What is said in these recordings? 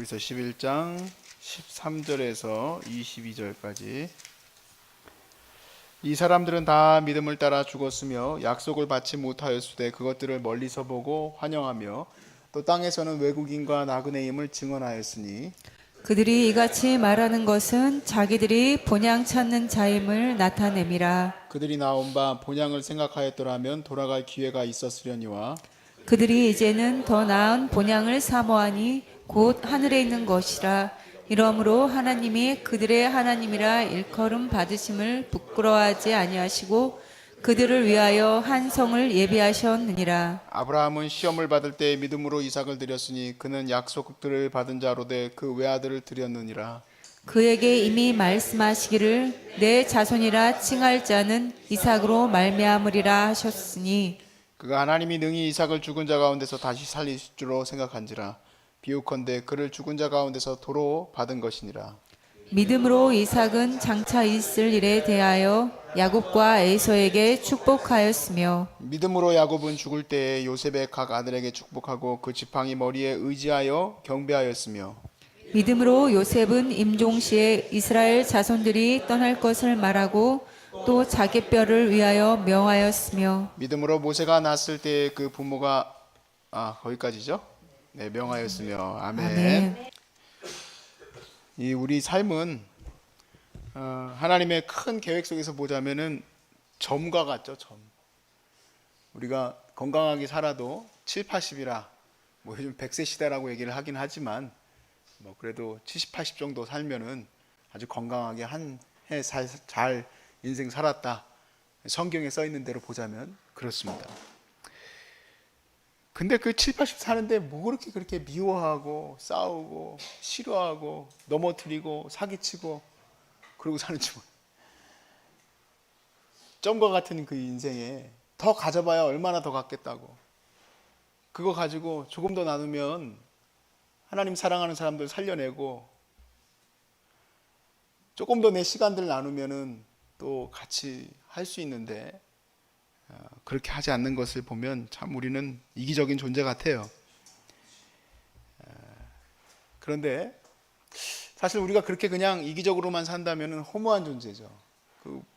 히브리서 11장 13절에서 22절까지. 이 사람들은 다 믿음을 따라 죽었으며 약속을 받지 못하였으되 그것들을 멀리서 보고 환영하며 또 땅에서는 외국인과 나그네임을 증언하였으니 그들이 이같이 말하는 것은 자기들이 본향 찾는 자임을 나타냄이라. 그들이 나온 바 본향을 생각하였더라면 돌아갈 기회가 있었으려니와 그들이 이제는 더 나은 본향을 사모하니 곧 하늘에 있는 것이라. 이러므로 하나님이 그들의 하나님이라 일컬음 받으심을 부끄러워하지 아니하시고 그들을 위하여 한 성을 예비하셨느니라. 아브라함은 시험을 받을 때 믿음으로 이삭을 드렸으니 그는 약속들을 받은 자로되 그 외아들을 드렸느니라. 그에게 이미 말씀하시기를 내 자손이라 칭할 자는 이삭으로 말미암으리라 하셨으니 그가 하나님이 능히 이삭을 죽은 자 가운데서 다시 살리실 줄로 생각한지라. 비유컨대 그를 죽은 자 가운데서 도로 받은 것이니라. 믿음으로 이삭은 장차 있을 일에 대하여 야곱과 에서에게 축복하였으며 믿음으로 야곱은 죽을 때에 요셉의 각 아들에게 축복하고 그 지팡이 머리에 의지하여 경배하였으며 믿음으로 요셉은 임종시에 이스라엘 자손들이 떠날 것을 말하고 또 자기 뼈를 위하여 명하였으며 믿음으로 모세가 났을 때에 그 부모가 거기까지죠? 네, 명하였으며 아멘. 아멘. 이 우리 삶은 하나님의 큰 계획 속에서 보자면은 점과 같죠, 점. 우리가 건강하게 살아도 7, 80이라 뭐 요즘 100세 시대라고 얘기를 하긴 하지만 뭐 그래도 70, 80 정도 살면은 아주 건강하게 한 해 잘 인생 살았다. 성경에 써 있는 대로 보자면 그렇습니다. 근데 그 7, 80 사는데 뭐 그렇게 미워하고 싸우고 싫어하고 넘어뜨리고 사기치고 그러고 사는지 모르겠어요. 점과 같은 그 인생에 더 가져봐야 얼마나 더 갖겠다고. 그거 가지고 조금 더 나누면 하나님 사랑하는 사람들 살려내고 조금 더 내 시간들 나누면은 또 같이 할 수 있는데 그렇게 하지 않는 것을 보면 참 우리는 이기적인 존재 같아요. 그런데 사실 우리가 그렇게 그냥 이기적으로만 산다면 허무한 존재죠.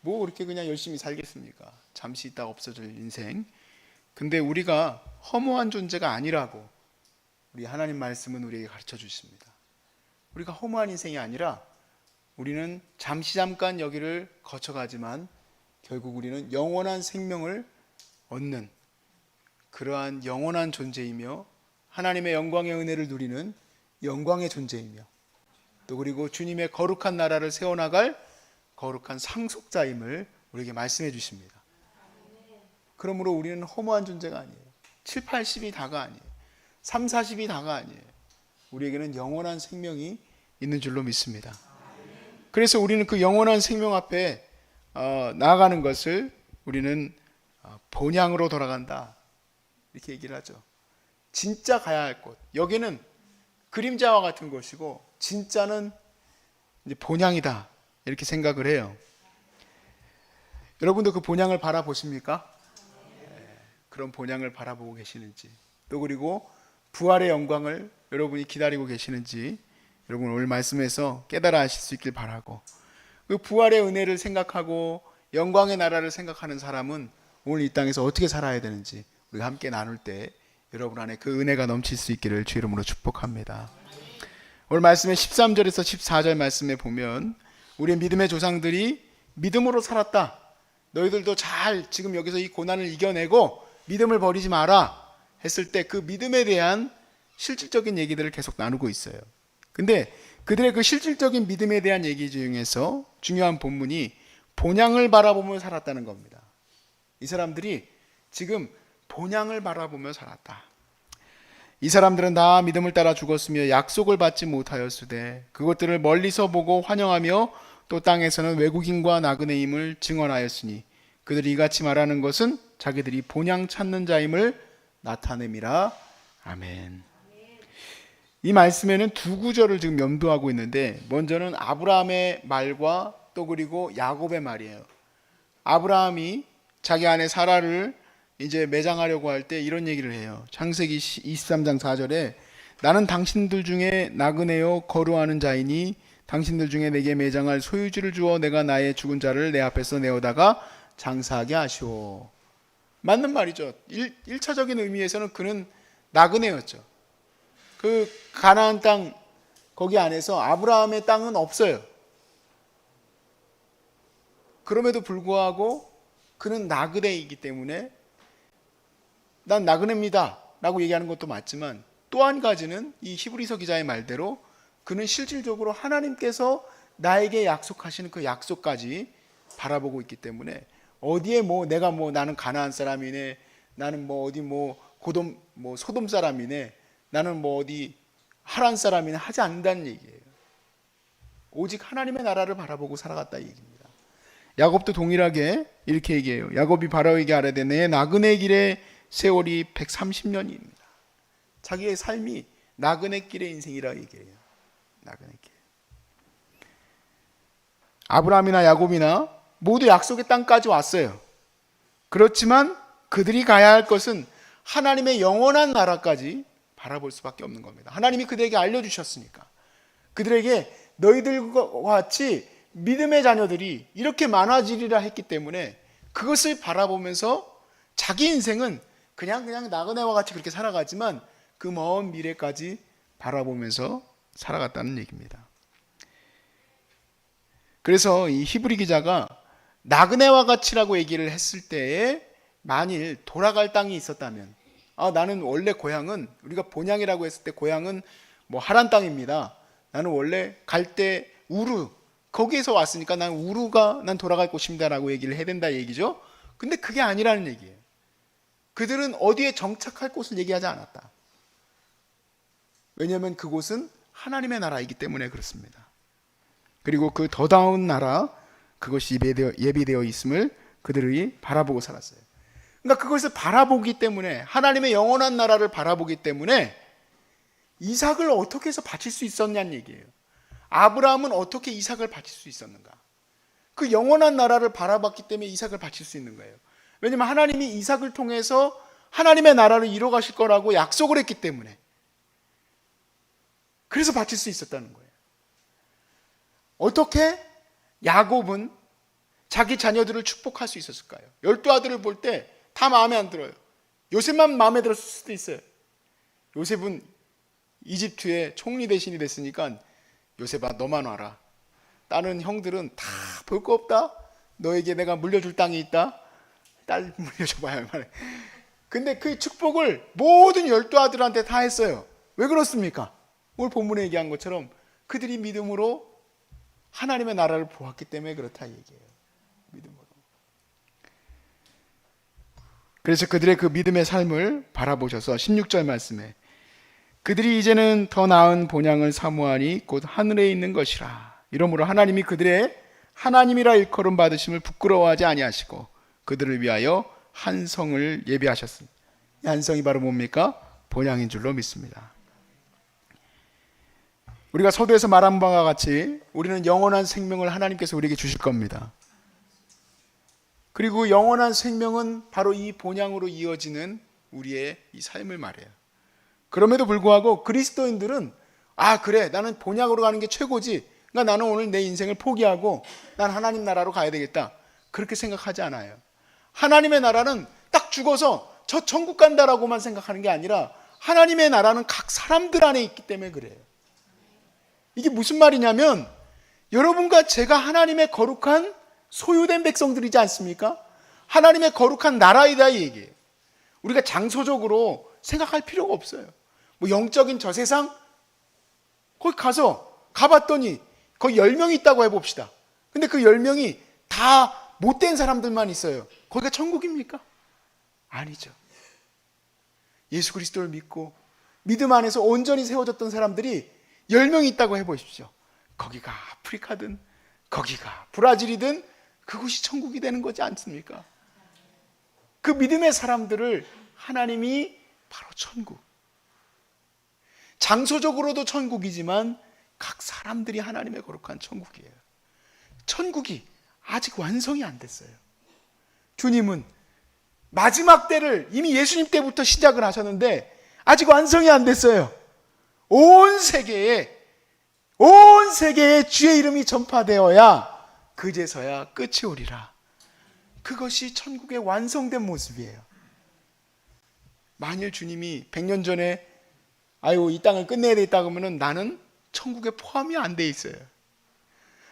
뭐 그렇게 그냥 열심히 살겠습니까? 잠시 있다가 없어질 인생. 근데 우리가 허무한 존재가 아니라고 우리 하나님 말씀은 우리에게 가르쳐 주십니다. 우리가 허무한 인생이 아니라 우리는 잠깐 여기를 거쳐가지만 결국 우리는 영원한 생명을 얻는 그러한 영원한 존재이며 하나님의 영광의 은혜를 누리는 영광의 존재이며 또 그리고 주님의 거룩한 나라를 세워나갈 거룩한 상속자임을 우리에게 말씀해 주십니다. 그러므로 우리는 허무한 존재가 아니에요. 7, 80이 다가 아니에요. 3, 40이 다가 아니에요. 우리에게는 영원한 생명이 있는 줄로 믿습니다. 그래서 우리는 그 영원한 생명 앞에 나아가는 것을 우리는 본향으로 돌아간다 이렇게 얘기를 하죠. 진짜 가야 할 곳, 여기는 그림자와 같은 곳이고 진짜는 이제 본향이다 이렇게 생각을 해요. 여러분도 그 본향을 바라보십니까? 그런 본향을 바라보고 계시는지, 또 그리고 부활의 영광을 여러분이 기다리고 계시는지 여러분 오늘 말씀에서 깨달아 하실 수 있길 바라고, 그 부활의 은혜를 생각하고 영광의 나라를 생각하는 사람은 오늘 이 땅에서 어떻게 살아야 되는지 우리가 함께 나눌 때 여러분 안에 그 은혜가 넘칠 수 있기를 주 이름으로 축복합니다. 오늘 말씀의 13절에서 14절 말씀에 보면 우리의 믿음의 조상들이 믿음으로 살았다. 너희들도 잘 지금 여기서 이 고난을 이겨내고 믿음을 버리지 마라 했을 때 그 믿음에 대한 실질적인 얘기들을 계속 나누고 있어요. 근데 그들의 그 실질적인 믿음에 대한 얘기 중에서 중요한 본문이 본향을 바라보며 살았다는 겁니다. 이 사람들이 지금 본향을 바라보며 살았다. 이 사람들은 다 믿음을 따라 죽었으며 약속을 받지 못하였으되 그것들을 멀리서 보고 환영하며 또 땅에서는 외국인과 나그네임을 증언하였으니 그들이 이같이 말하는 것은 자기들이 본향 찾는 자임을 나타냄이라. 아멘. 이 말씀에는 두 구절을 지금 염두하고 있는데 먼저는 아브라함의 말과 또 그리고 야곱의 말이에요. 아브라함이 자기 아내 사라를 이제 매장하려고 할 때 이런 얘기를 해요. 창세기 23장 4절에 나는 당신들 중에 나그네요 거루하는 자이니 당신들 중에 내게 매장할 소유지를 주어 내가 나의 죽은 자를 내 앞에서 내어다가 장사하게 하시오. 맞는 말이죠. 1차적인 의미에서는 그는 나그네였죠. 그 가나안 땅 거기 안에서 아브라함의 땅은 없어요. 그럼에도 불구하고 그는 나그네이기 때문에 난 나그네입니다 라고 얘기하는 것도 맞지만, 또 한 가지는 이 히브리서 기자의 말대로 그는 실질적으로 하나님께서 나에게 약속하시는 그 약속까지 바라보고 있기 때문에 어디에 뭐 내가 뭐 나는 가나안 사람이네, 나는 뭐 어디 뭐 고돔 뭐 소돔 사람이네, 나는 뭐 어디 하란 사람이네 하지 않는다는 얘기예요. 오직 하나님의 나라를 바라보고 살아갔다 이 얘기입니다. 야곱도 동일하게 이렇게 얘기해요. 야곱이 바로에게 아뢰되 내 나그네 길의 세월이 130년입니다. 자기의 삶이 나그네 길의 인생이라 얘기해요. 나그네 길. 아브라함이나 야곱이나 모두 약속의 땅까지 왔어요. 그렇지만 그들이 가야 할 것은 하나님의 영원한 나라까지 바라볼 수밖에 없는 겁니다. 하나님이 그들에게 알려주셨으니까. 그들에게 너희들과 같이 믿음의 자녀들이 이렇게 많아지리라 했기 때문에 그것을 바라보면서 자기 인생은 그냥 나그네와 같이 그렇게 살아가지만 그 먼 미래까지 바라보면서 살아갔다는 얘기입니다. 그래서 이 히브리 기자가 나그네와 같이라고 얘기를 했을 때에 만일 돌아갈 땅이 있었다면, 나는 원래 고향은, 우리가 본향이라고 했을 때 고향은 뭐 하란 땅입니다. 나는 원래 갈 때 우르 거기에서 왔으니까 난 우르가 난 돌아갈 곳입니다라고 얘기를 해야 된다 얘기죠. 근데 그게 아니라는 얘기예요. 그들은 어디에 정착할 곳을 얘기하지 않았다. 왜냐하면 그곳은 하나님의 나라이기 때문에 그렇습니다. 그리고 그 더 나은 나라, 그것이 예비되어 있음을 그들이 바라보고 살았어요. 그러니까 그것을 바라보기 때문에, 하나님의 영원한 나라를 바라보기 때문에 이삭을 어떻게 해서 바칠 수 있었냐는 얘기예요. 아브라함은 어떻게 이삭을 바칠 수 있었는가? 그 영원한 나라를 바라봤기 때문에 이삭을 바칠 수 있는 거예요. 왜냐하면 하나님이 이삭을 통해서 하나님의 나라를 이뤄 가실 거라고 약속을 했기 때문에, 그래서 바칠 수 있었다는 거예요. 어떻게 야곱은 자기 자녀들을 축복할 수 있었을까요? 12아들을 볼 때 다 마음에 안 들어요. 요셉만 마음에 들었을 수도 있어요. 요셉은 이집트의 총리 대신이 됐으니까 요셉아 너만 와라. 다른 형들은 다 볼 거 없다. 너에게 내가 물려줄 땅이 있다. 딸 물려줘봐야 말해. 근데 그 축복을 모든 12아들한테 다 했어요. 왜 그렇습니까? 오늘 본문에 얘기한 것처럼 그들이 믿음으로 하나님의 나라를 보았기 때문에 그렇다 얘기해요. 믿음으로. 그래서 그들의 그 믿음의 삶을 바라보셔서 16절 말씀에 그들이 이제는 더 나은 본향을 사모하니 곧 하늘에 있는 것이라. 이러므로 하나님이 그들의 하나님이라 일컬음 받으심을 부끄러워하지 아니하시고 그들을 위하여 한 성을 예비하셨습니다. 이 한 성이 바로 뭡니까? 본향인 줄로 믿습니다. 우리가 서두에서 말한 바와 같이 우리는 영원한 생명을 하나님께서 우리에게 주실 겁니다. 그리고 영원한 생명은 바로 이 본향으로 이어지는 우리의 이 삶을 말해요. 그럼에도 불구하고 그리스도인들은 그래 나는 본향으로 가는 게 최고지, 그러니까 나는 오늘 내 인생을 포기하고 난 하나님 나라로 가야 되겠다, 그렇게 생각하지 않아요. 하나님의 나라는 딱 죽어서 저 천국 간다라고만 생각하는 게 아니라 하나님의 나라는 각 사람들 안에 있기 때문에 그래요. 이게 무슨 말이냐면 여러분과 제가 하나님의 거룩한 소유된 백성들이지 않습니까? 하나님의 거룩한 나라이다 이 얘기예요. 우리가 장소적으로 생각할 필요가 없어요. 뭐 영적인 저 세상 거기 가봤더니 거기 10명이 있다고 해봅시다. 근데 그 10명이 다 못된 사람들만 있어요. 거기가 천국입니까? 아니죠. 예수 그리스도를 믿고 믿음 안에서 온전히 세워졌던 사람들이 10명이 있다고 해보십시오. 거기가 아프리카든 거기가 브라질이든 그곳이 천국이 되는 거지 않습니까? 그 믿음의 사람들을 하나님이 바로 천국, 장소적으로도 천국이지만 각 사람들이 하나님의 거룩한 천국이에요. 천국이 아직 완성이 안 됐어요. 주님은 마지막 때를 이미 예수님 때부터 시작을 하셨는데 아직 완성이 안 됐어요. 온 세계에 주의 이름이 전파되어야 그제서야 끝이 오리라. 그것이 천국의 완성된 모습이에요. 만일 주님이 100년 전에 이 땅을 끝내야 되겠다 그러면 나는 천국에 포함이 안 돼 있어요.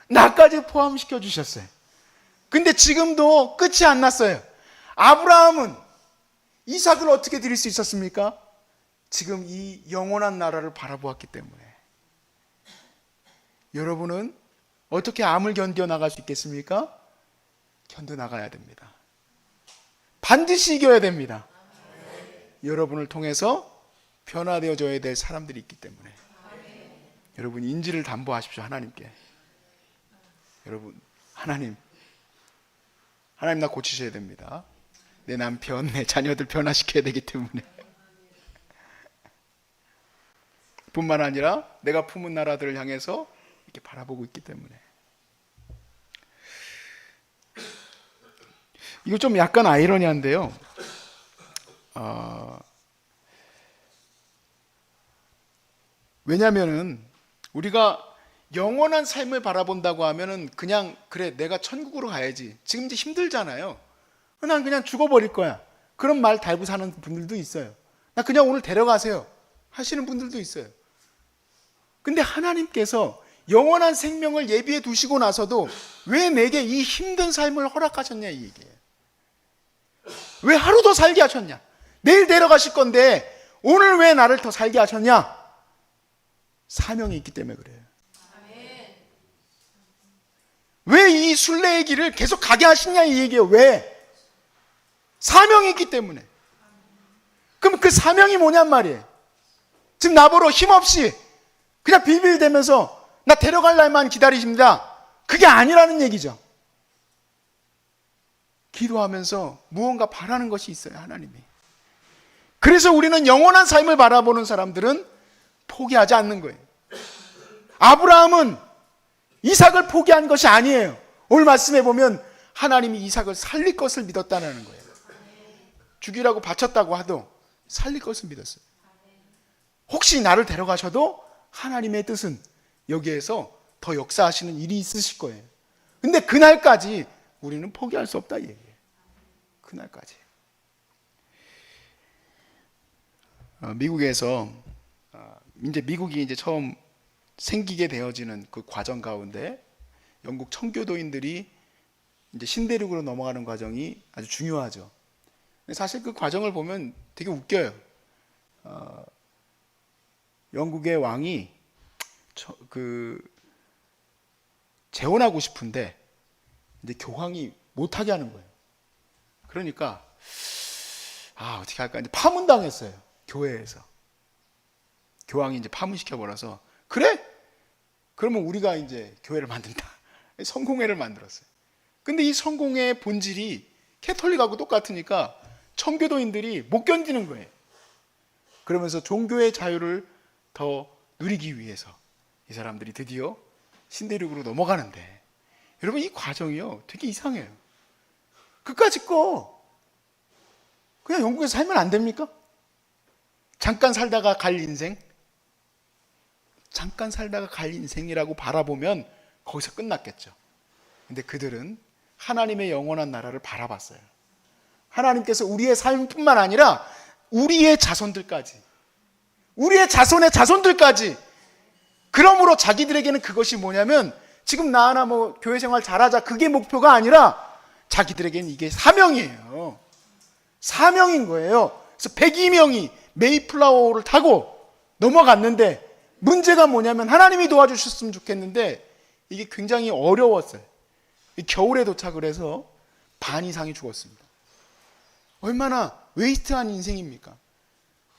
나까지 포함시켜 주셨어요. 근데 지금도 끝이 안 났어요. 아브라함은 이삭을 어떻게 드릴 수 있었습니까? 지금 이 영원한 나라를 바라보았기 때문에. 여러분은 어떻게 암을 견뎌나갈 수 있겠습니까? 견뎌나가야 됩니다. 반드시 이겨야 됩니다. 여러분을 통해서 변화되어져야 될 사람들이 있기 때문에. 여러분 인지를 담보하십시오. 하나님께. 여러분 하나님 나 고치셔야 됩니다. 내 남편, 내 자녀들 변화시켜야 되기 때문에. 뿐만 아니라 내가 품은 나라들을 향해서 이렇게 바라보고 있기 때문에. 이거 좀 약간 아이러니한데요. 왜냐하면은 우리가 영원한 삶을 바라본다고 하면은 그냥 그래 내가 천국으로 가야지. 지금 이제 힘들잖아요. 난 그냥 죽어버릴 거야. 그런 말 달고 사는 분들도 있어요. 나 그냥 오늘 데려가세요 하시는 분들도 있어요. 근데 하나님께서 영원한 생명을 예비해 두시고 나서도 왜 내게 이 힘든 삶을 허락하셨냐 이 얘기예요. 왜 하루 더 살게 하셨냐? 내일 데려가실 건데 오늘 왜 나를 더 살게 하셨냐? 사명이 있기 때문에 그래요. 왜 이 순례의 길을 계속 가게 하시냐 이 얘기예요. 왜? 사명이 있기 때문에. 그럼 그 사명이 뭐냔 말이에요. 지금 나보러 힘없이 그냥 빌빌대면서 나 데려갈 날만 기다리십니다. 그게 아니라는 얘기죠. 기도하면서 무언가 바라는 것이 있어요. 하나님이. 그래서 우리는 영원한 삶을 바라보는 사람들은 포기하지 않는 거예요. 아브라함은 이삭을 포기한 것이 아니에요. 오늘 말씀해 보면 하나님이 이삭을 살릴 것을 믿었다는 거예요. 죽이라고 바쳤다고 하도 살릴 것을 믿었어요. 혹시 나를 데려가셔도 하나님의 뜻은 여기에서 더 역사하시는 일이 있으실 거예요. 근데 그날까지 우리는 포기할 수 없다 이 얘기예요. 그날까지. 미국에서 미국이 이제 처음 생기게 되어지는 그 과정 가운데 영국 청교도인들이 이제 신대륙으로 넘어가는 과정이 아주 중요하죠. 사실 그 과정을 보면 되게 웃겨요. 영국의 왕이 재혼하고 싶은데 이제 교황이 못하게 하는 거예요. 그러니까 어떻게 할까 이제 파문당했어요. 교회에서. 교황이 이제 파문시켜 버려서 그래? 그러면 우리가 이제 교회를 만든다. 성공회를 만들었어요. 근데 이 성공회의 본질이 캐톨릭하고 똑같으니까 청교도인들이 못 견디는 거예요. 그러면서 종교의 자유를 더 누리기 위해서 이 사람들이 드디어 신대륙으로 넘어가는데 여러분 이 과정이요 되게 이상해요. 그까짓 거 그냥 영국에서 살면 안 됩니까? 잠깐 살다가 갈 인생? 잠깐 살다가 갈 인생이라고 바라보면 거기서 끝났겠죠. 근데 그들은 하나님의 영원한 나라를 바라봤어요. 하나님께서 우리의 삶뿐만 아니라 우리의 자손들까지, 우리의 자손의 자손들까지. 그러므로 자기들에게는 그것이 뭐냐면 지금 나 하나 교회 생활 잘하자 그게 목표가 아니라 자기들에게는 이게 사명이에요. 사명인 거예요. 그래서 102명이 메이플라워를 타고 넘어갔는데 문제가 뭐냐면 하나님이 도와주셨으면 좋겠는데 이게 굉장히 어려웠어요. 겨울에 도착을 해서 반 이상이 죽었습니다. 얼마나 웨이스트한 인생입니까?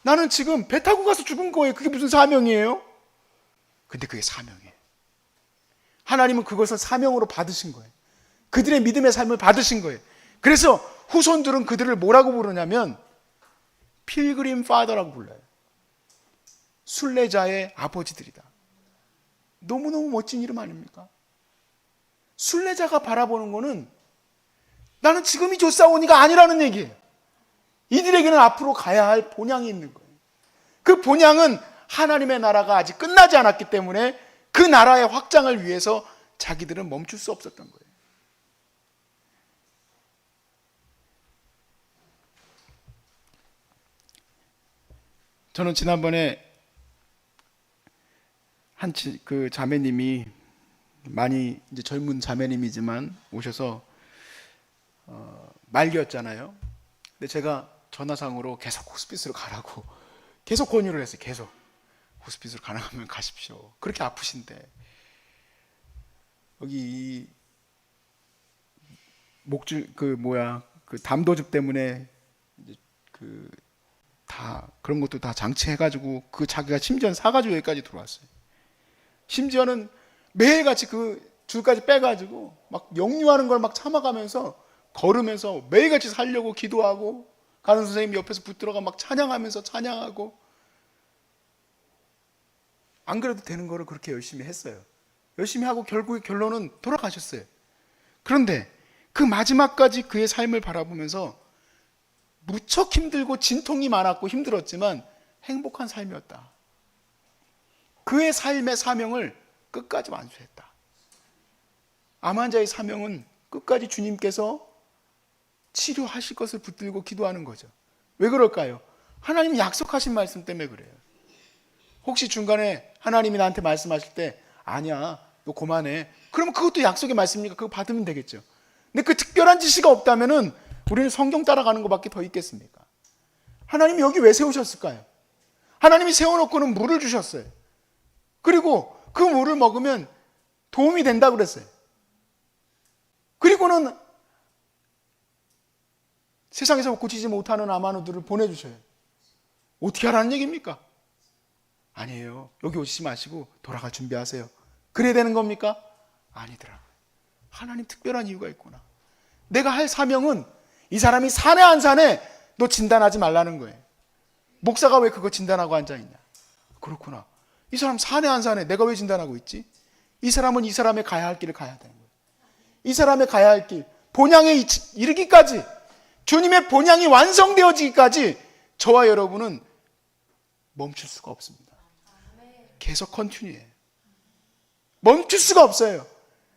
나는 지금 배 타고 가서 죽은 거예요. 그게 무슨 사명이에요? 근데 그게 사명이에요. 하나님은 그것을 사명으로 받으신 거예요. 그들의 믿음의 삶을 받으신 거예요. 그래서 후손들은 그들을 뭐라고 부르냐면 필그림 파더라고 불러요. 순례자의 아버지들이다. 너무너무 멋진 이름 아닙니까? 순례자가 바라보는 거는 나는 지금이 좋사오니가 아니라는 얘기예요. 이들에게는 앞으로 가야 할 본향이 있는 거예요. 그 본향은 하나님의 나라가 아직 끝나지 않았기 때문에 그 나라의 확장을 위해서 자기들은 멈출 수 없었던 거예요. 저는 지난번에 그 자매님이, 많이 이제 젊은 자매님이지만 오셔서 말기였잖아요. 근데 제가 전화상으로 계속 호스피스로 가라고 계속 권유를 했어요. 계속 호스피스로 가능하면 가십시오. 그렇게 아프신데 여기 이 목줄 그 담도즙 때문에 이제 다 그런 것도 다 장치해가지고 자기가 심지어는 사가지고 여기까지 들어왔어요. 심지어는 매일같이 그 줄까지 빼가지고 막 역류하는 걸 막 참아가면서 걸으면서 매일같이 살려고 기도하고, 가는 선생님이 옆에서 붙들어가 막 찬양하면서 찬양하고, 안 그래도 되는 거를 그렇게 열심히 했어요. 열심히 하고 결국에 결론은 돌아가셨어요. 그런데 그 마지막까지 그의 삶을 바라보면서 무척 힘들고 진통이 많았고 힘들었지만 행복한 삶이었다. 그의 삶의 사명을 끝까지 완수했다. 암 환자의 사명은 끝까지 주님께서 치료하실 것을 붙들고 기도하는 거죠. 왜 그럴까요? 하나님 약속하신 말씀 때문에 그래요. 혹시 중간에 하나님이 나한테 말씀하실 때 아니야 너 그만해, 그러면 그것도 약속의 말씀이니까 그거 받으면 되겠죠. 근데 그 특별한 지시가 없다면은 우리는 성경 따라가는 것밖에 더 있겠습니까? 하나님이 여기 왜 세우셨을까요? 하나님이 세워놓고는 물을 주셨어요. 그리고 그 물을 먹으면 도움이 된다고 그랬어요. 그리고는 세상에서 고치지 못하는 암환우들을 보내주셔요. 어떻게 하라는 얘기입니까? 아니에요. 여기 오시지 마시고 돌아갈 준비하세요. 그래야 되는 겁니까? 아니더라고요. 하나님 특별한 이유가 있구나. 내가 할 사명은 이 사람이 사네 안 사네 너 진단하지 말라는 거예요. 목사가 왜 그거 진단하고 앉아있냐? 그렇구나. 이 사람 사네 안 사네 내가 왜 진단하고 있지? 이 사람은 이 사람의 가야 할 길을 가야 되는 거예요. 이 사람의 가야 할 길, 본향에 이르기까지, 주님의 본향이 완성되어지기까지 저와 여러분은 멈출 수가 없습니다. 계속 컨티뉴해요. 멈출 수가 없어요.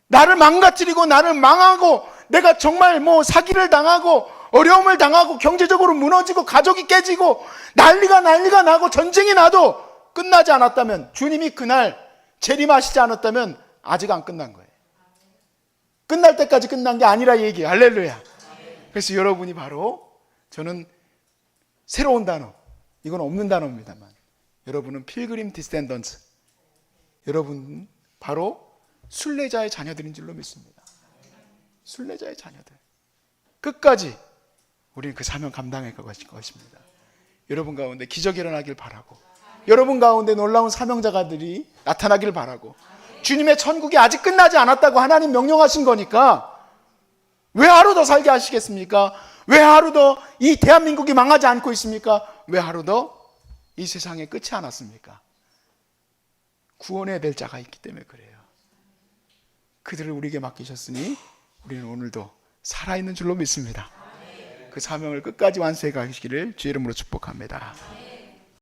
나를 망가뜨리고 나를 망하고 내가 정말 사기를 당하고 어려움을 당하고 경제적으로 무너지고 가족이 깨지고 난리가 나고 전쟁이 나도 끝나지 않았다면, 주님이 그날 재림하시지 않았다면 아직 안 끝난 거예요. 끝날 때까지 끝난 게 아니라 얘기예요. 할렐루야. 그래서 여러분이 바로, 저는 새로운 단어, 이건 없는 단어입니다만, 여러분은 필그림 디스텐던트, 여러분 바로 순례자의 자녀들인 줄로 믿습니다. 순례자의 자녀들. 끝까지 우리는 그 사명 감당할 것입니다. 여러분 가운데 기적이 일어나길 바라고, 여러분 가운데 놀라운 사명자가들이 나타나길 바라고, 주님의 천국이 아직 끝나지 않았다고 하나님 명령하신 거니까 왜 하루 더 살게 하시겠습니까? 왜 하루 더 이 대한민국이 망하지 않고 있습니까? 왜 하루 더 이 세상의 끝이 않았습니까? 구원해야 될 자가 있기 때문에 그래요. 그들을 우리에게 맡기셨으니 우리는 오늘도 살아있는 줄로 믿습니다. 그 사명을 끝까지 완수해 가시기를 주의 이름으로 축복합니다.